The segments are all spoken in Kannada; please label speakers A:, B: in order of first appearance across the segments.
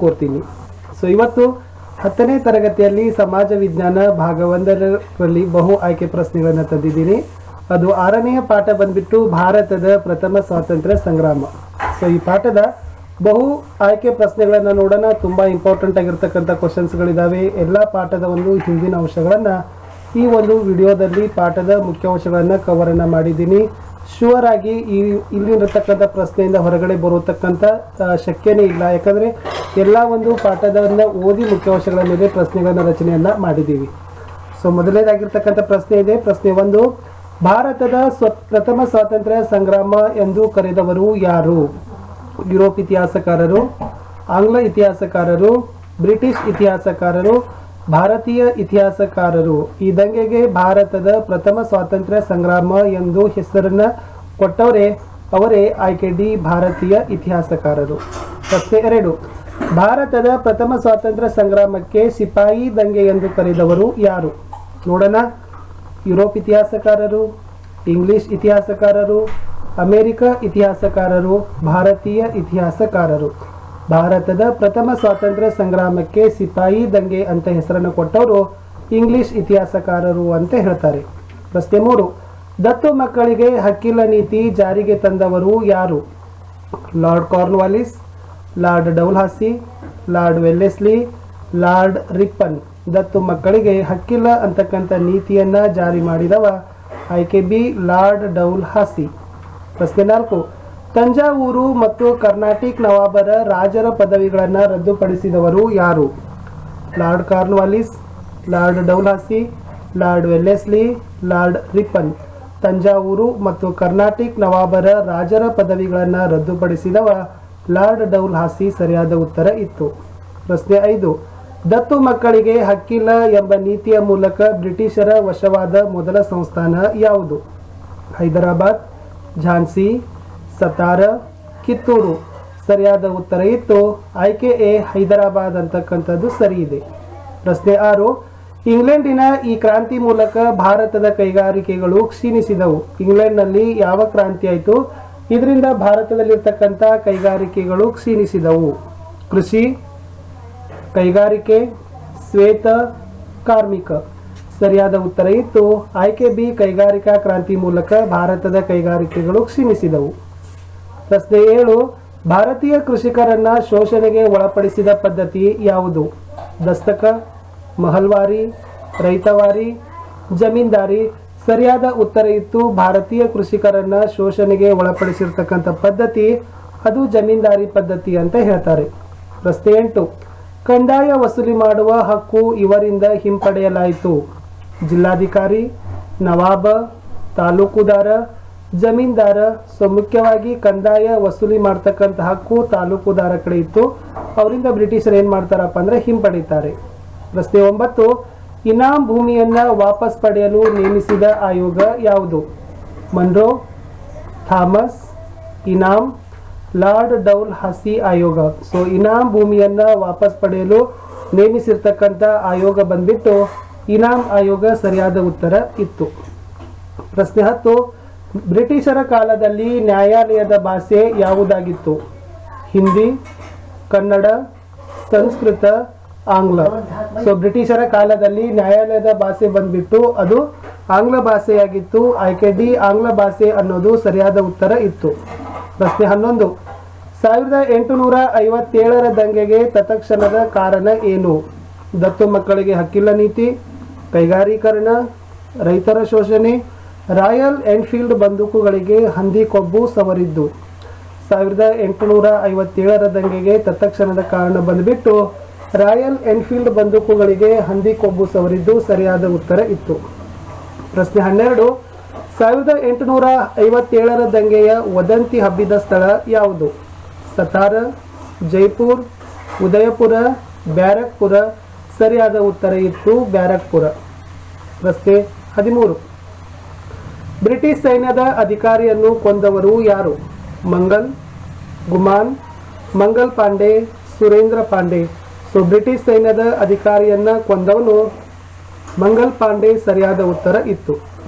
A: ಕೋರ್ತೀನಿ. ಸೊ ಇವತ್ತು 10ನೇ ತರಗತಿಯಲ್ಲಿ ಸಮಾಜ ವಿಜ್ಞಾನ ಭಾಗ 1ರಲ್ಲಿ ಬಹು ಆಯ್ಕೆ ಪ್ರಶ್ನೆಗಳನ್ನು ತಂದಿದ್ದೀನಿ. ಅದು 6ನೆಯ ಪಾಠ ಬಂದ್ಬಿಟ್ಟು ಭಾರತದ ಪ್ರಥಮ ಸ್ವಾತಂತ್ರ್ಯ ಸಂಗ್ರಾಮ. ಸೊ ಈ ಪಾಠದ ಬಹು ಆಯ್ಕೆ ಪ್ರಶ್ನೆಗಳನ್ನು ನೋಡೋಣ. ತುಂಬ ಇಂಪಾರ್ಟೆಂಟ್ ಆಗಿರ್ತಕ್ಕಂಥ ಕ್ವಶನ್ಸ್ಗಳಿದ್ದಾವೆ. ಎಲ್ಲ ಪಾಠದ ಒಂದು ಹಿಂದಿನ ಅಂಶಗಳನ್ನು ಈ ಒಂದು ವಿಡಿಯೋದಲ್ಲಿ ಪಾಠದ ಮುಖ್ಯಾಂಶಗಳನ್ನು ಕವರನ್ನು ಮಾಡಿದ್ದೀನಿ. ಶೂರ್ ಆಗಿ ಇಲ್ಲಿರತಕ್ಕಂಥ ಪ್ರಶ್ನೆಯಿಂದ ಹೊರಗಡೆ ಬರತಕ್ಕಂಥ ಶಕ್ಯನೇ ಇಲ್ಲ. ಯಾಕಂದರೆ ಎಲ್ಲ ಒಂದು ಪಾಠದನ್ನು ಓದಿ ಮುಖ್ಯಾಂಶಗಳ ಮೇಲೆ ಪ್ರಶ್ನೆಗಳನ್ನು ರಚನೆಯನ್ನು ಮಾಡಿದ್ದೀವಿ. ಸೊ ಮೊದಲನೇದಾಗಿರ್ತಕ್ಕಂಥ ಪ್ರಶ್ನೆ ಇದೆ. ಪ್ರಶ್ನೆ 1, ಭಾರತದ ಪ್ರಥಮ ಸ್ವಾತಂತ್ರ್ಯ ಸಂಗ್ರಾಮ ಎಂದು ಕರೆದವರು ಯಾರು? ಯುರೋಪ್ ಇತಿಹಾಸಕಾರರು, ಆಂಗ್ಲ ಇತಿಹಾಸಕಾರರು, ಬ್ರಿಟಿಷ್ ಇತಿಹಾಸಕಾರರು, ಭಾರತೀಯ ಇತಿಹಾಸಕಾರರು. ಈ ದಂಗೆಗೆ ಭಾರತದ ಪ್ರಥಮ ಸ್ವಾತಂತ್ರ್ಯ ಸಂಗ್ರಾಮ ಎಂದು ಹೆಸರನ್ನು ಅವರೇ ಆಯ್ಕೆ ಡಿ, ಭಾರತೀಯ ಇತಿಹಾಸಕಾರರು. ಪ್ರಶ್ನೆ 2, ಭಾರತದ ಪ್ರಥಮ ಸ್ವಾತಂತ್ರ್ಯ ಸಂಗ್ರಾಮಕ್ಕೆ ಸಿಪಾಯಿ ದಂಗೆ ಎಂದು ಕರೆದವರು ಯಾರು? ನೋಡೋಣ. ಯುರೋಪ್ ಇತಿಹಾಸಕಾರರು, ಇಂಗ್ಲಿಷ್ ಇತಿಹಾಸಕಾರರು, ಅಮೆರಿಕ ಇತಿಹಾಸಕಾರರು, ಭಾರತೀಯ ಇತಿಹಾಸಕಾರರು. ಭಾರತದ ಪ್ರಥಮ ಸ್ವಾತಂತ್ರ್ಯ ಸಂಗ್ರಾಮಕ್ಕೆ ಸಿಪಾಯಿ ದಂಗೆ ಅಂತ ಹೆಸರನ್ನು ಕೊಟ್ಟವರು ಇಂಗ್ಲಿಷ್ ಇತಿಹಾಸಕಾರರು ಅಂತ ಹೇಳ್ತಾರೆ. ಪ್ರಶ್ನೆ 3, ದತ್ತು ಮಕ್ಕಳಿಗೆ ಹಕ್ಕಿಲ ನೀತಿ ಜಾರಿಗೆ ತಂದವರು ಯಾರು? Lord Cornwallis, Lord Dalhousie, Lord Wellesley, Lord Ripon. ದತ್ತು ಮಕ್ಕಳಿಗೆ ಹಕ್ಕಿಲ್ಲ ಅಂತಕ್ಕಂಥ ನೀತಿಯನ್ನು ಜಾರಿ ಮಾಡಿದವ ಆಯ್ಕೆ ಬಿ, ಲಾರ್ಡ್ ಡೌಲ್ಹಾಸಿ. ಪ್ರಶ್ನೆ 4, ತಂಜಾವೂರು ಮತ್ತು ಕರ್ನಾಟಿಕ್ ನವಾಬರ ರಾಜರ ಪದವಿಗಳನ್ನು ರದ್ದುಪಡಿಸಿದವರು ಯಾರು? Lord Cornwallis, Lord Dalhousie, Lord Wellesley, Lord Ripon. Thanjavur ಮತ್ತು ಕರ್ನಾಟಿಕ್ ನವಾಬರ ರಾಜರ ಪದವಿಗಳನ್ನು ರದ್ದುಪಡಿಸಿದವ ಲಾರ್ಡ್ ಡೌಲ್ಹಾಸಿ ಸರಿಯಾದ ಉತ್ತರ ಇತ್ತು. ಪ್ರಶ್ನೆ 5, ದತ್ತು ಮಕ್ಕಳಿಗೆ ಹಕ್ಕಿಲ್ಲ ಎಂಬ ನೀತಿಯ ಮೂಲಕ ಬ್ರಿಟಿಷರ ವಶವಾದ ಮೊದಲ ಸಂಸ್ಥಾನ ಯಾವುದು? ಹೈದರಾಬಾದ್, ಝಾನ್ಸಿ, ಸತಾರ, ಕಿತ್ತೂರು. ಸರಿಯಾದ ಉತ್ತರ ಇತ್ತು ಆಯ್ಕೆ ಎ, ಹೈದರಾಬಾದ್ ಅಂತಕ್ಕಂಥದ್ದು ಸರಿ ಇದೆ. ಪ್ರಶ್ನೆ 6, ಇಂಗ್ಲೆಂಡಿನ ಈ ಕ್ರಾಂತಿ ಮೂಲಕ ಭಾರತದ ಕೈಗಾರಿಕೆಗಳು ಕ್ಷೀಣಿಸಿದವು. ಇಂಗ್ಲೆಂಡ್ನಲ್ಲಿ ಯಾವ ಕ್ರಾಂತಿ ಆಯಿತು? ಇದರಿಂದ ಭಾರತದಲ್ಲಿರ್ತಕ್ಕಂಥ ಕೈಗಾರಿಕೆಗಳು ಕ್ಷೀಣಿಸಿದವು. ಕೃಷಿ, ಕೈಗಾರಿಕೆ, ಶ್ವೇತ, ಕಾರ್ಮಿಕ. ಸರಿಯಾದ ಉತ್ತರ ಇತ್ತು ಆಯ್ಕೆ ಬಿ, ಕೈಗಾರಿಕಾ ಕ್ರಾಂತಿ ಮೂಲಕ ಭಾರತದ ಕೈಗಾರಿಕೆಗಳು ಕ್ಷೀಣಿಸಿದವು. ಪ್ರಶ್ನೆ 7, ಭಾರತೀಯ ಕೃಷಿಕರನ್ನ ಶೋಷಣೆಗೆ ಒಳಪಡಿಸಿದ ಪದ್ಧತಿ ಯಾವುದು? ದಸ್ತಕ, ಮಹಲ್ವಾರಿ, ರೈತವಾರಿ, ಜಮೀನ್ದಾರಿ. ಸರಿಯಾದ ಉತ್ತರ ಇತ್ತು ಭಾರತೀಯ ಕೃಷಿಕರನ್ನ ಶೋಷಣೆಗೆ ಒಳಪಡಿಸಿರ್ತಕ್ಕಂಥ ಪದ್ಧತಿ ಅದು ಜಮೀನ್ದಾರಿ ಪದ್ಧತಿ ಅಂತ ಹೇಳ್ತಾರೆ. ಪ್ರಶ್ನೆ 8, ಕಂದಾಯ ವಸೂಲಿ ಮಾಡುವ ಹಕ್ಕು ಇವರಿಂದ ಹಿಂಪಡೆಯಲಾಯಿತು. ಜಿಲ್ಲಾಧಿಕಾರಿ, ನವಾಬ, ತಾಲೂಕುದಾರ, ಜಮೀನ್ದಾರ. ಸೊ ಮುಖ್ಯವಾಗಿ ಕಂದಾಯ ವಸೂಲಿ ಮಾಡ್ತಕ್ಕಂಥ ಹಕ್ಕು ತಾಲೂಕುದಾರ ಕಡೆ ಇತ್ತು. ಅವರಿಂದ ಬ್ರಿಟಿಷರು ಏನು ಮಾಡ್ತಾರಪ್ಪ ಅಂದರೆ ಹಿಂಪಡೀತಾರೆ. ಪ್ರಶ್ನೆ 9, ಇನಾಮ್ ಭೂಮಿಯನ್ನು ವಾಪಸ್ ಪಡೆಯಲು ನೇಮಿಸಿದ ಆಯೋಗ ಯಾವುದು? ಮನ್ರೋ, ಥಾಮಸ್, ಇನಾಮ್, ಲಾರ್ಡ್ ಡೌಲ್ಹಾಸಿ ಆಯೋಗ. ಸೊ ಇನಾಮ್ ಭೂಮಿಯನ್ನು ವಾಪಸ್ ಪಡೆಯಲು ನೇಮಿಸಿರ್ತಕ್ಕಂಥ ಆಯೋಗ ಬಂದ್ಬಿಟ್ಟು ಇನಾಮ್ ಆಯೋಗ ಸರಿಯಾದ ಉತ್ತರ ಇತ್ತು. ಪ್ರಶ್ನೆ 10, ಬ್ರಿಟಿಷರ ಕಾಲದಲ್ಲಿ ನ್ಯಾಯಾಲಯದ ಭಾಷೆ ಯಾವುದಾಗಿತ್ತು? ಹಿಂದಿ, ಕನ್ನಡ, ಸಂಸ್ಕೃತ, ಆಂಗ್ಲ. ಸೊ ಬ್ರಿಟಿಷರ ಕಾಲದಲ್ಲಿ ನ್ಯಾಯಾಲಯದ ಭಾಷೆ ಬಂದ್ಬಿಟ್ಟು ಅದು ಆಂಗ್ಲ ಭಾಷೆಯಾಗಿತ್ತು. ಆಯ್ಕೆ ಡಿ, ಆಂಗ್ಲ ಭಾಷೆ ಅನ್ನೋದು ಸರಿಯಾದ ಉತ್ತರ ಇತ್ತು. ಪ್ರಶ್ನೆ 11, 1857ರ ದಂಗೆಗೆ ತತ್ಕ್ಷಣದ ಕಾರಣ ಏನು? ದತ್ತು ಮಕ್ಕಳಿಗೆ ಹಕ್ಕಿಲ್ಲ ನೀತಿ, ಕೈಗಾರೀಕರಣ, ರೈತರ ಶೋಷಣೆ, ರಾಯಲ್ ಎನ್ಫೀಲ್ಡ್ ಬಂದೂಕುಗಳಿಗೆ ಹಂದಿ ಕೊಬ್ಬು ಸವರಿದ್ದು. 1857ರ ದಂಗೆಗೆ ತತ್ಕ್ಷಣದ ಕಾರಣ ಬಂದುಬಿಟ್ಟು ರಾಯಲ್ ಎನ್ಫೀಲ್ಡ್ ಬಂದೂಕುಗಳಿಗೆ ಹಂದಿ ಕೊಬ್ಬು ಸವರಿದ್ದು ಸರಿಯಾದ ಉತ್ತರ ಇತ್ತು. ಪ್ರಶ್ನೆ 12, 1857ರ ದಂಗೆಯ ವದಂತಿ ಹಬ್ಬಿದ ಸ್ಥಳ ಯಾವುದು? ಸತಾರ, ಜೈಪುರ್, ಉದಯಪುರ, ಬ್ಯಾರಕ್ಪುರ. ಸರಿಯಾದ ಉತ್ತರ ಇತ್ತು ಬ್ಯಾರಕ್ಪುರ. ಪ್ರಶ್ನೆ 13, ಬ್ರಿಟಿಷ್ ಸೈನ್ಯದ ಅಧಿಕಾರಿಯನ್ನು ಕೊಂದವರು ಯಾರು? ಮಂಗಲ್, ಗುಮಾನ್, ಮಂಗಲ್ ಪಾಂಡೆ, ಸುರೇಂದ್ರ ಪಾಂಡೆ. ಸೊ ಬ್ರಿಟಿಷ್ ಸೈನ್ಯದ ಅಧಿಕಾರಿಯನ್ನು ಕೊಂದವನು ಮಂಗಲ್ ಪಾಂಡೆ ಸರಿಯಾದ ಉತ್ತರ ಇತ್ತು.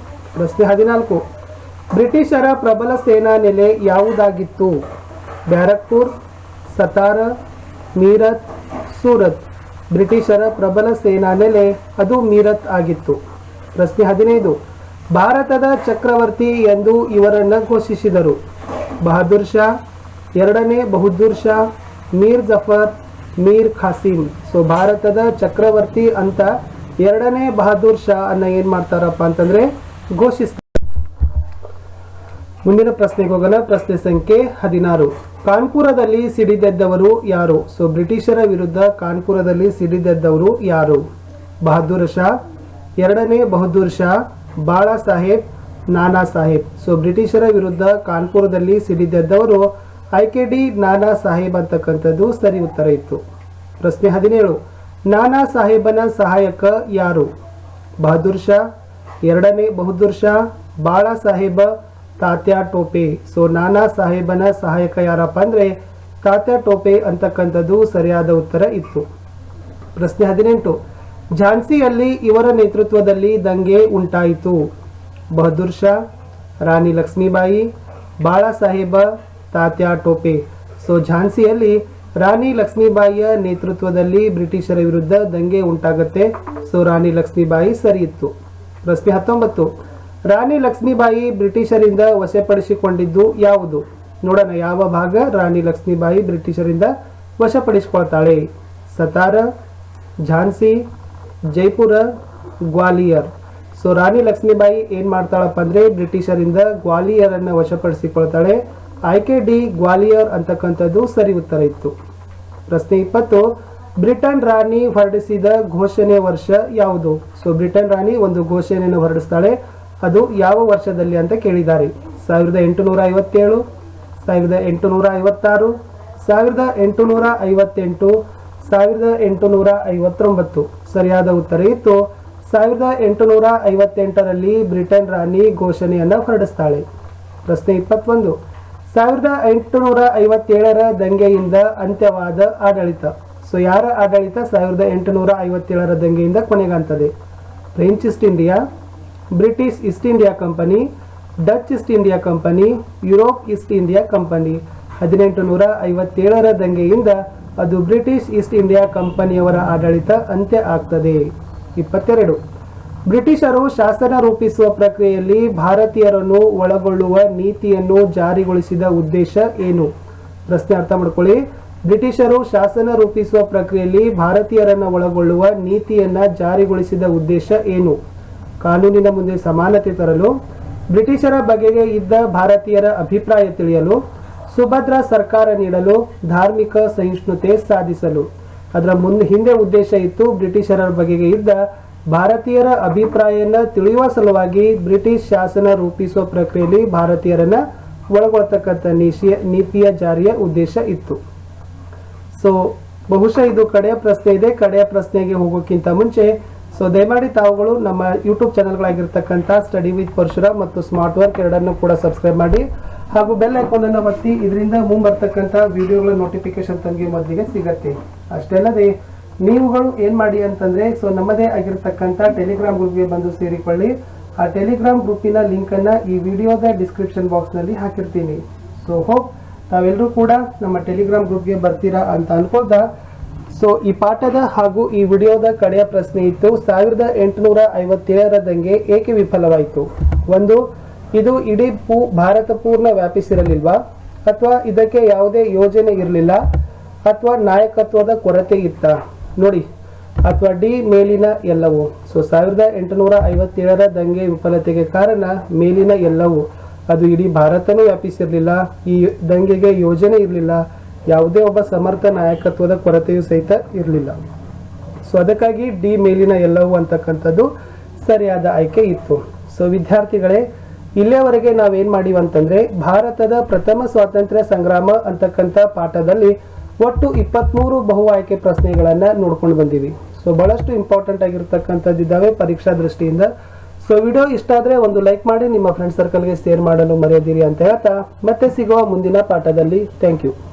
A: ಪ್ರಶ್ನೆ 14, ಬ್ರಿಟಿಷರ ಪ್ರಬಲ ಸೇನಾ ನೆಲೆ ಯಾವುದಾಗಿತ್ತು? ಬ್ಯಾರಕ್ಪುರ್, ಸತಾರ, ಮೀರತ್, ಸೂರತ್. ಬ್ರಿಟಿಷರ ಪ್ರಬಲ ಸೇನಾ ನೆಲೆ ಅದು ಮೀರತ್ ಆಗಿತ್ತು. ಪ್ರಶ್ನೆ 15. ಭಾರತದ ಚಕ್ರವರ್ತಿ ಎಂದು ಇವರನ್ನು ಘೋಷಿಸಿದರು. ಬಹದ್ದೂರ್ ಶಾ, ಎರಡನೇ ಬಹದ್ದೂರ್ ಶಾ, ಮೀರ್ ಜಫರ್, ಮೀರ್ ಖಾಸಿಂ. ಸೊ ಭಾರತದ ಚಕ್ರವರ್ತಿ ಅಂತ ಎರಡನೇ ಬಹದ್ದೂರ್ ಶಾ ಅನ್ನ ಏನ್ ಮಾಡ್ತಾರಪ್ಪ ಅಂತಂದ್ರೆ ಘೋಷಿಸ್ತಾರೆ. ಮುಂದಿನ ಪ್ರಶ್ನೆಗೆ ಹೋಗೋಣ. ಪ್ರಶ್ನೆ ಸಂಖ್ಯೆ 16. ಕಾನ್ಪುರದಲ್ಲಿ ಸಿಡಿದೆದ್ದವರು ಯಾರು? ಸೊ ಬ್ರಿಟಿಷರ ವಿರುದ್ಧ ಕಾನ್ಪುರದಲ್ಲಿ ಸಿಡಿದೆದ್ದವರು ಯಾರು? ಬಹದ್ದೂರ್ ಶಾ, ಎರಡನೇ ಬಹದ್ದೂರ್ ಶಾ, ಬಾಳಾ ಸಾಹೇಬ್, ನಾನಾ ಸಾಹೇಬ್. ಸೊ ಬ್ರಿಟಿಷರ ವಿರುದ್ಧ ಕಾನ್ಪುರದಲ್ಲಿ ಸಿಡಿದೆದ್ದವರು ಆಯ್ಕೆ ಡಿ ನಾನಾ ಸಾಹೇಬ್ ಅಂತಕ್ಕಂಥದ್ದು ಸರಿ ಉತ್ತರ ಇತ್ತು. ಪ್ರಶ್ನೆ 17. ನಾನಾ ಸಾಹೇಬನ ಸಹಾಯಕ ಯಾರು? ಬಹದ್ದೂರ್ ಶಾ, ಎರಡನೇ ಬಹದ್ದೂರ್ ಶಾ, ಬಾಳಾ ಸಾಹೇಬ, ತಾತ್ಯಾ ಟೋಪೆ. ಸೊ ನಾನಾ ಸಾಹೇಬನ ಸಹಾಯಕ ಯಾರಪ್ಪ ಅಂದ್ರೆ ತಾತ್ಯಾ ಟೋಪೆ ಅಂತಕ್ಕಂಥದ್ದು ಸರಿಯಾದ ಉತ್ತರ ಇತ್ತು. ಪ್ರಶ್ನೆ 18. ಝಾನ್ಸಿಯಲ್ಲಿ ಇವರ ನೇತೃತ್ವದಲ್ಲಿ ದಂಗೆ ಉಂಟಾಯಿತು. ಬಹದ್ದೂರ್ ಶಾ, ರಾಣಿ ಲಕ್ಷ್ಮೀಬಾಯಿ, ಬಾಳಾ ಸಾಹೇಬ, ತಾತ್ಯಾ ಟೋಪೆ. ಸೊ ಝಾನ್ಸಿಯಲ್ಲಿ ರಾಣಿ ಲಕ್ಷ್ಮೀಬಾಯಿಯ ನೇತೃತ್ವದಲ್ಲಿ ಬ್ರಿಟಿಷರ ವಿರುದ್ಧ ದಂಗೆ ಉಂಟಾಗುತ್ತೆ. ಸೊ ರಾಣಿ ಲಕ್ಷ್ಮೀಬಾಯಿ ಸರಿ ಇತ್ತು. ಪ್ರಶ್ನೆ 19. ರಾಣಿ ಲಕ್ಷ್ಮೀಬಾಯಿ ಬ್ರಿಟಿಷರಿಂದ ವಶಪಡಿಸಿಕೊಂಡಿದ್ದು ಯಾವುದು? ನೋಡೋಣ ಯಾವ ಭಾಗ ರಾಣಿ ಲಕ್ಷ್ಮೀಬಾಯಿ ಬ್ರಿಟಿಷರಿಂದ ವಶಪಡಿಸಿಕೊಳ್ತಾಳೆ. ಸತಾರ, ಝಾನ್ಸಿ, ಜೈಪುರ, ಗ್ವಾಲಿಯರ್. ಸೊ ರಾಣಿ ಲಕ್ಷ್ಮೀಬಾಯಿ ಏನ್ ಮಾಡ್ತಾಳಪ್ಪ ಅಂದ್ರೆ ಬ್ರಿಟಿಷರಿಂದ ಗ್ವಾಲಿಯರನ್ನು ವಶಪಡಿಸಿಕೊಳ್ತಾಳೆ. ಆಯ್ಕೆ ಡಿ ಗ್ವಾಲಿಯರ್ ಅಂತಕ್ಕಂಥದ್ದು ಸರಿ ಉತ್ತರ ಇತ್ತು. ಪ್ರಶ್ನೆ 20. ಬ್ರಿಟನ್ ರಾಣಿ ಹೊರಡಿಸಿದ ಘೋಷಣೆ ವರ್ಷ ಯಾವುದು? ಸೊ ಬ್ರಿಟನ್ ರಾಣಿ ಒಂದು ಘೋಷಣೆಯನ್ನು ಹೊರಡಿಸ್ತಾಳೆ, ಅದು ಯಾವ ವರ್ಷದಲ್ಲಿ ಅಂತ ಕೇಳಿದ್ದಾರೆ. 1857, 1856, 1858, 1859. ಸರಿಯಾದ ಉತ್ತರ ಇತ್ತು 1858ರಲ್ಲಿ ಬ್ರಿಟನ್ ರಾಣಿ ಘೋಷಣೆಯನ್ನು ಹೊರಡಿಸ್ತಾಳೆ. ಪ್ರಶ್ನೆ 21. 1857ರ ದಂಗೆಯಿಂದ ಅಂತ್ಯವಾದ ಆಡಳಿತ. ಸೊ ಯಾರ ಆಡಳಿತ 1857ರ ದಂಗೆಯಿಂದ ಕೊನೆಗಾಂತದೆ? French East India, British East India company, Dutch East India company, Europe East India company. 1857ರ ದಂಗೆಯಿಂದ ಅದು ಬ್ರಿಟಿಷ್ ಈಸ್ಟ್ ಇಂಡಿಯಾ ಕಂಪನಿಯವರ ಆಡಳಿತ ಅಂತ್ಯ ಆಗ್ತದೆ. 22. ಬ್ರಿಟಿಷರು ಶಾಸನ ರೂಪಿಸುವ ಪ್ರಕ್ರಿಯೆಯಲ್ಲಿ ಭಾರತೀಯರನ್ನು ಒಳಗೊಳ್ಳುವ ನೀತಿಯನ್ನು ಜಾರಿಗೊಳಿಸಿದ ಉದ್ದೇಶ ಏನು? ಪ್ರಶ್ನೆ ಅರ್ಥ ಮಾಡ್ಕೊಳ್ಳಿ. ಬ್ರಿಟಿಷರು ಶಾಸನ ರೂಪಿಸುವ ಪ್ರಕ್ರಿಯೆಯಲ್ಲಿ ಭಾರತೀಯರನ್ನು ಒಳಗೊಳ್ಳುವ ನೀತಿಯನ್ನ ಜಾರಿಗೊಳಿಸಿದ ಉದ್ದೇಶ ಏನು? ಕಾನೂನಿನ ಮುಂದೆ ಸಮಾನತೆ ತರಲು, ಬ್ರಿಟಿಷರ ಬಗೆಗೆ ಇದ್ದ ಭಾರತೀಯರ ಅಭಿಪ್ರಾಯ ತಿಳಿಯಲು, ಸುಭದ್ರ ಸರ್ಕಾರ ನೀಡಲು, ಧಾರ್ಮಿಕ ಸಹಿಷ್ಣುತೆ ಸಾಧಿಸಲು. ಅದರ ಹಿಂದೆ ಉದ್ದೇಶ ಇತ್ತು ಬ್ರಿಟಿಷರ ಬಗೆಗೆ ಇದ್ದ ಭಾರತೀಯರ ಅಭಿಪ್ರಾಯನ ತಿಳಿಯುವ ಸಲುವಾಗಿ ಬ್ರಿಟಿಷ್ ಶಾಸನ ರೂಪಿಸುವ ಪ್ರಕ್ರಿಯೆಯಲ್ಲಿ ಭಾರತೀಯರನ್ನ ಒಳಗೊಳ್ತಕ್ಕಂಥ ನೀತಿಯ ಜಾರಿಯ ಉದ್ದೇಶ ಇತ್ತು. ಸೊ ಬಹುಶಃ ಇದು ಕಡೆಯ ಪ್ರಶ್ನೆ ಇದೆ. ಕಡೆಯ ಪ್ರಶ್ನೆಗೆ ಹೋಗೋಕ್ಕಿಂತ ಮುಂಚೆ ದಯಮಾಡಿ ತಾವುಗಳು ನಮ್ಮ ಯೂಟ್ಯೂಬ್ ಚಾನಲ್ಗಳಾಗಿರ್ತಕ್ಕಂಥ ಸ್ಟಡಿ ವಿತ್ ಪರಶುರಾಮ್ ಮತ್ತು ಸ್ಮಾರ್ಟ್ ವರ್ಕ್ ಎರಡನ್ನು ಕೂಡ ಸಬ್ಸ್ಕ್ರೈಬ್ ಮಾಡಿ ಹಾಗೂ ಬೆಲ್ ಐಕಾನ್ ಅನ್ನು ಒತ್ತಿ. ಇದರಿಂದ ಮುಂಬರ್ತಕ್ಕಂಥ ವಿಡಿಯೋಗಳ ನೋಟಿಫಿಕೇಶನ್ ತಮಗೆ ಮೊದಲಿಗೆ ಸಿಗತ್ತೆ. ಅಷ್ಟೇ ಅಲ್ಲದೆ ನೀವುಗಳು ಏನ್ ಮಾಡಿ ಅಂತಂದ್ರೆ ನಮ್ಮದೇ ಆಗಿರ್ತಕ್ಕಂಥ ಟೆಲಿಗ್ರಾಮ್ ಗ್ರೂಪ್ಗೆ ಬಂದು ಸೇರಿಕೊಳ್ಳಿ. ಆ ಟೆಲಿಗ್ರಾಮ್ ಗ್ರೂಪಿನ ಲಿಂಕ್ ಅನ್ನ ಈ ವಿಡಿಯೋದ ಡಿಸ್ಕ್ರಿಪ್ಷನ್ ಬಾಕ್ಸ್ ನಲ್ಲಿ ಹಾಕಿರ್ತೀನಿ. ಹೋಪ್ ತಾವೆಲ್ಲರೂ ಕೂಡ ನಮ್ಮ ಟೆಲಿಗ್ರಾಮ್ ಗ್ರೂಪ್ಗೆ ಬರ್ತೀರಾ ಅಂತ ಅನ್ಕೊಳ್ತಾ ಈ ಪಾಠದ ಹಾಗೂ ಈ ವಿಡಿಯೋದ ಕಡೆಯ ಪ್ರಶ್ನೆ ಇತ್ತು, 1857ರ ದಂಗೆ ಏಕೆ ವಿಫಲವಾಯಿತು? ಒಂದು, ಇದು ಇಡೀ ಭಾರತ ಪೂರ್ಣ ವ್ಯಾಪಿಸಿರಲಿಲ್ವಾ, ಅಥವಾ ಇದಕ್ಕೆ ಯಾವುದೇ ಯೋಜನೆ ಇರಲಿಲ್ಲ, ಅಥವಾ ನಾಯಕತ್ವದ ಕೊರತೆ ಇತ್ತ? ನೋಡಿ, ಅಥವಾ ಡಿ ಮೇಲಿನ ಎಲ್ಲವೂ. 1857ರ ದಂಗೆ ವಿಫಲತೆಗೆ ಕಾರಣ ಮೇಲಿನ ಎಲ್ಲವೂ. ಅದು ಇಡೀ ಭಾರತನೂ ವ್ಯಾಪಿಸಿರಲಿಲ್ಲ, ಈ ದಂಗೆಗೆ ಯೋಜನೆ ಇರಲಿಲ್ಲ, ಯಾವುದೇ ಒಬ್ಬ ಸಮರ್ಥ ನಾಯಕತ್ವದ ಕೊರತೆಯೂ ಸಹಿತ ಇರಲಿಲ್ಲ. ಅದಕ್ಕಾಗಿ ಡಿ ಮೇಲಿನ ಎಲ್ಲವೂ ಅಂತಕ್ಕಂಥದ್ದು ಸರಿಯಾದ ಆಯ್ಕೆ ಇತ್ತು. ವಿದ್ಯಾರ್ಥಿಗಳೇ, ಇಲ್ಲಿಯವರೆಗೆ ನಾವೇನ್ ಮಾಡಿವಿ ಅಂತಂದ್ರೆ ಭಾರತದ ಪ್ರಥಮ ಸ್ವಾತಂತ್ರ್ಯ ಸಂಗ್ರಾಮ ಅಂತಕ್ಕಂಥ ಪಾಠದಲ್ಲಿ ಒಟ್ಟು 23 ಬಹು ಆಯ್ಕೆ ಪ್ರಶ್ನೆಗಳನ್ನ ನೋಡ್ಕೊಂಡು ಬಂದಿವಿ. ಬಹಳಷ್ಟು ಇಂಪಾರ್ಟೆಂಟ್ ಆಗಿರ್ತಕ್ಕಂಥದ್ದಿದ್ದಾವೆ ಪರೀಕ್ಷಾ ದೃಷ್ಟಿಯಿಂದ. ವಿಡಿಯೋ ಇಷ್ಟ ಆದ್ರೆ ಒಂದು ಲೈಕ್ ಮಾಡಿ, ನಿಮ್ಮ ಫ್ರೆಂಡ್ ಸರ್ಕಲ್ಗೆ ಶೇರ್ ಮಾಡಲು ಮರೆಯದಿರಿ ಅಂತ ಹೇಳ್ತಾ ಮತ್ತೆ ಸಿಗುವ ಮುಂದಿನ ಪಾಠದಲ್ಲಿ. Thank you.